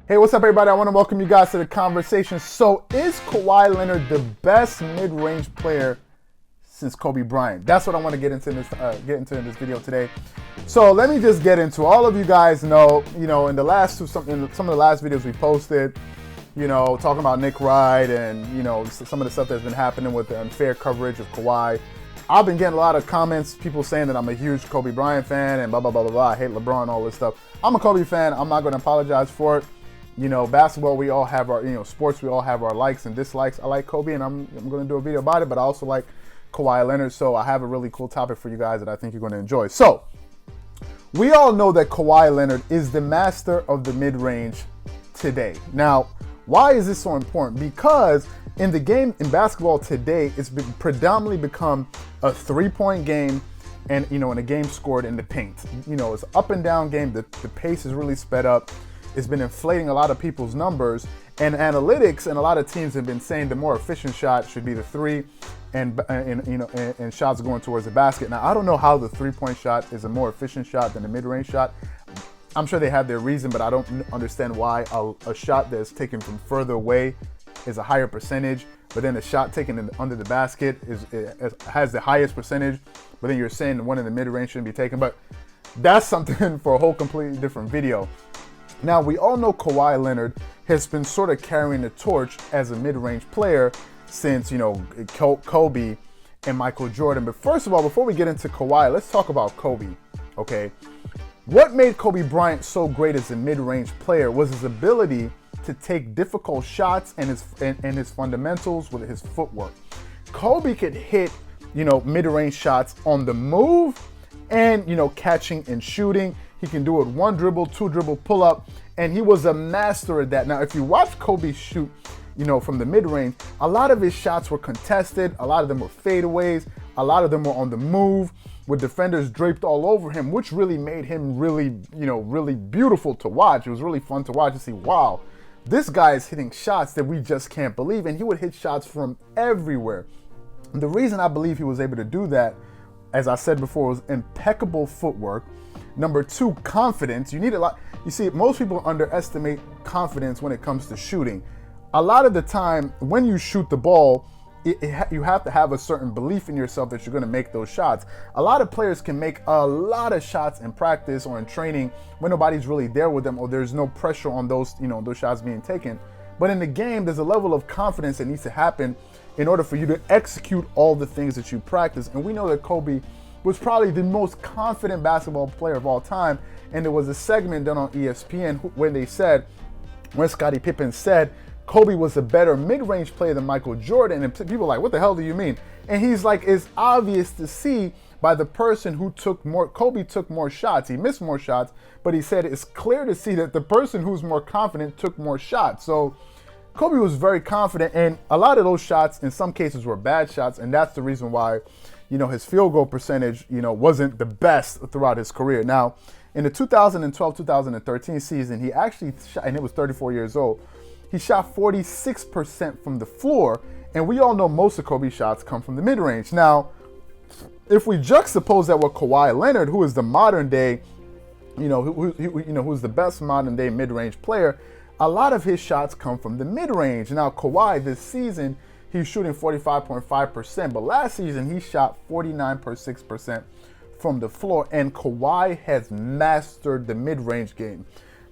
Hey, what's up, everybody? I want to welcome you guys to the conversation. So, is Kawhi Leonard the best mid-range player since Kobe Bryant? That's what I want to get into in this video today. So, let me just get into. All of you guys know, in the last some of the last videos we posted, talking about Nick Wright and some of the stuff that's been happening with the unfair coverage of Kawhi. I've been getting a lot of comments, people saying that I'm a huge Kobe Bryant fan and blah blah blah blah blah. I hate LeBron, all this stuff. I'm a Kobe fan. I'm not going to apologize for it. Basketball, we all have our, sports, we all have our likes and dislikes. I like Kobe, and I'm going to do a video about it, but I also like Kawhi Leonard, so I have a really cool topic for you guys that I think you're going to enjoy. So, we all know that Kawhi Leonard is the master of the mid-range today. Now, why is this so important? Because in the game, in basketball today, it's been predominantly become a three-point game and, in a game scored in the paint. It's an up and down game. The pace is really sped up. It's been inflating a lot of people's numbers, and analytics and a lot of teams have been saying the more efficient shot should be the three, and shots going towards the basket. Now, I don't know how the three-point shot is a more efficient shot than the mid-range shot. I'm sure they have their reason, but I don't understand why a shot that's taken from further away is a higher percentage, but then a shot taken under the basket has the highest percentage, but then you're saying the one in the mid-range shouldn't be taken. But that's something for a whole completely different video. Now, we all know Kawhi Leonard has been sort of carrying the torch as a mid-range player since, Kobe and Michael Jordan. But first of all, before we get into Kawhi, let's talk about Kobe, okay? What made Kobe Bryant so great as a mid-range player was his ability to take difficult shots and his fundamentals with his footwork. Kobe could hit, mid-range shots on the move and, catching and shooting. He can do it one dribble, two dribble, pull up, and he was a master at that. Now, if you watch Kobe shoot, from the mid-range, a lot of his shots were contested. A lot of them were fadeaways. A lot of them were on the move with defenders draped all over him, which really made him really beautiful to watch. It was really fun to watch and see, wow, this guy is hitting shots that we just can't believe. And he would hit shots from everywhere. And the reason I believe he was able to do that, as I said before, was impeccable footwork. Number two, confidence. You need a lot. You see, most people underestimate confidence when it comes to shooting. A lot of the time, when you shoot the ball, you have to have a certain belief in yourself that you're going to make those shots. A lot of players can make a lot of shots in practice or in training when nobody's really there with them, or there's no pressure on those, those shots being taken. But in the game, there's a level of confidence that needs to happen in order for you to execute all the things that you practice. And we know that Kobe was probably the most confident basketball player of all time. And there was a segment done on ESPN when Scottie Pippen said Kobe was a better mid-range player than Michael Jordan. And people are like, what the hell do you mean? And he's like, it's obvious to see by the person who took more. Kobe took more shots. He missed more shots, but he said it's clear to see that the person who's more confident took more shots. So Kobe was very confident, and a lot of those shots in some cases were bad shots, and that's the reason why his field goal percentage, wasn't the best throughout his career. Now, in the 2012-2013 season, he actually shot, and it was 34 years old, he shot 46% from the floor, and we all know most of Kobe's shots come from the mid-range. Now, if we juxtapose that with Kawhi Leonard, who is the modern day, who's the best modern day mid-range player, a lot of his shots come from the mid-range. Now, Kawhi this season, he's shooting 45.5%, but last season he shot 49.6% from the floor, and Kawhi has mastered the mid-range game.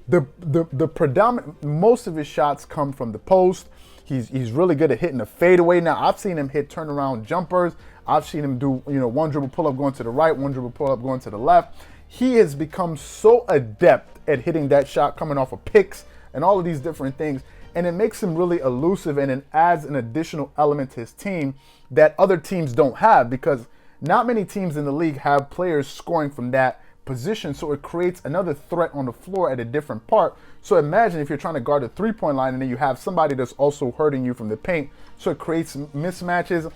The predominant, most of his shots come from the post. He's really good at hitting a fadeaway. Now, I've seen him hit turnaround jumpers. I've seen him do, one dribble pull-up going to the right, one dribble pull-up going to the left. He has become so adept at hitting that shot coming off of picks and all of these different things. And it makes him really elusive, and it adds an additional element to his team that other teams don't have, because not many teams in the league have players scoring from that position. So it creates another threat on the floor at a different part. So imagine if you're trying to guard the three-point line and then you have somebody that's also hurting you from the paint. So it creates mismatches.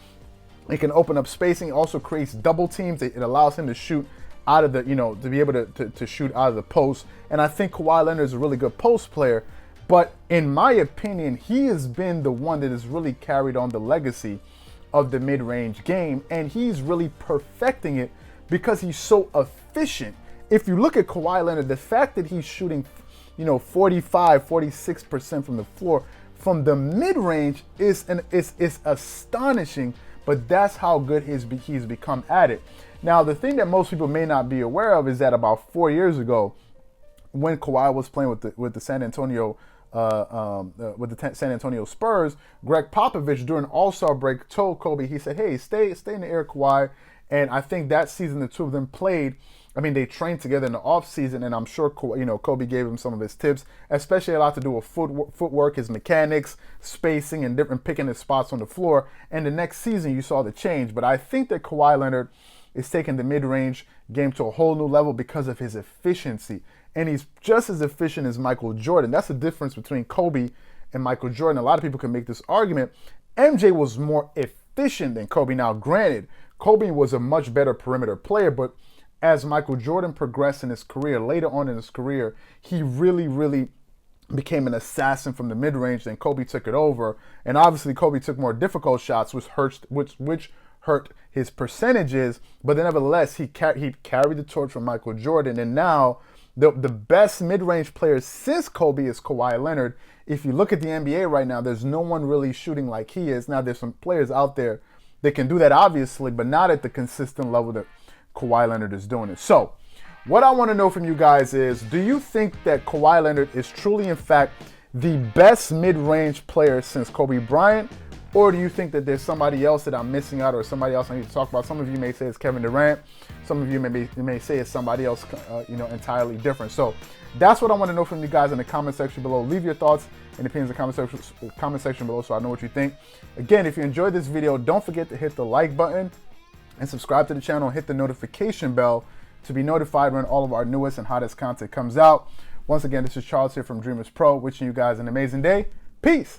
It can open up spacing. It also creates double teams. It allows him to shoot out of the, to be able to shoot out of the post. And I think Kawhi Leonard is a really good post player. But in my opinion, he has been the one that has really carried on the legacy of the mid-range game, and he's really perfecting it because he's so efficient. If you look at Kawhi Leonard, the fact that he's shooting 45, 46% from the floor. From the mid-range is astonishing, but that's how good he's become at it. Now, the thing that most people may not be aware of is that about 4 years ago, when Kawhi was playing with the San Antonio San Antonio Spurs, Greg Popovich during All-Star break told Kobe, he said, "Hey, stay in the air, Kawhi." And I think that season the two of them played. I mean, they trained together in the offseason, and I'm sure Kobe gave him some of his tips, especially a lot to do with footwork, his mechanics, spacing, and different picking his spots on the floor. And the next season, you saw the change. But I think that Kawhi Leonard is taking the mid-range game to a whole new level because of his efficiency. And he's just as efficient as Michael Jordan. That's the difference between Kobe and Michael Jordan. A lot of people can make this argument. MJ was more efficient than Kobe. Now, granted, Kobe was a much better perimeter player, but as Michael Jordan progressed in his career, later on in his career, he really became an assassin from the mid-range, then Kobe took it over. And obviously, Kobe took more difficult shots, which hurt his percentages, but nevertheless, he carried the torch from Michael Jordan. And now, the best mid-range player since Kobe is Kawhi Leonard. If you look at the NBA right now, there's no one really shooting like he is. Now, there's some players out there that can do that, obviously, but not at the consistent level that Kawhi Leonard is doing it. So, what I want to know from you guys is, do you think that Kawhi Leonard is truly, in fact, the best mid-range player since Kobe Bryant? Or do you think that there's somebody else that I'm missing out, or somebody else I need to talk about? Some of you may say it's Kevin Durant. Some of you may say it's somebody else, entirely different. So that's what I want to know from you guys in the comment section below. Leave your thoughts and opinions in the comment section below so I know what you think. Again, if you enjoyed this video, don't forget to hit the like button and subscribe to the channel and hit the notification bell to be notified when all of our newest and hottest content comes out. Once again, this is Charles here from DreamersPro, wishing you guys an amazing day. Peace.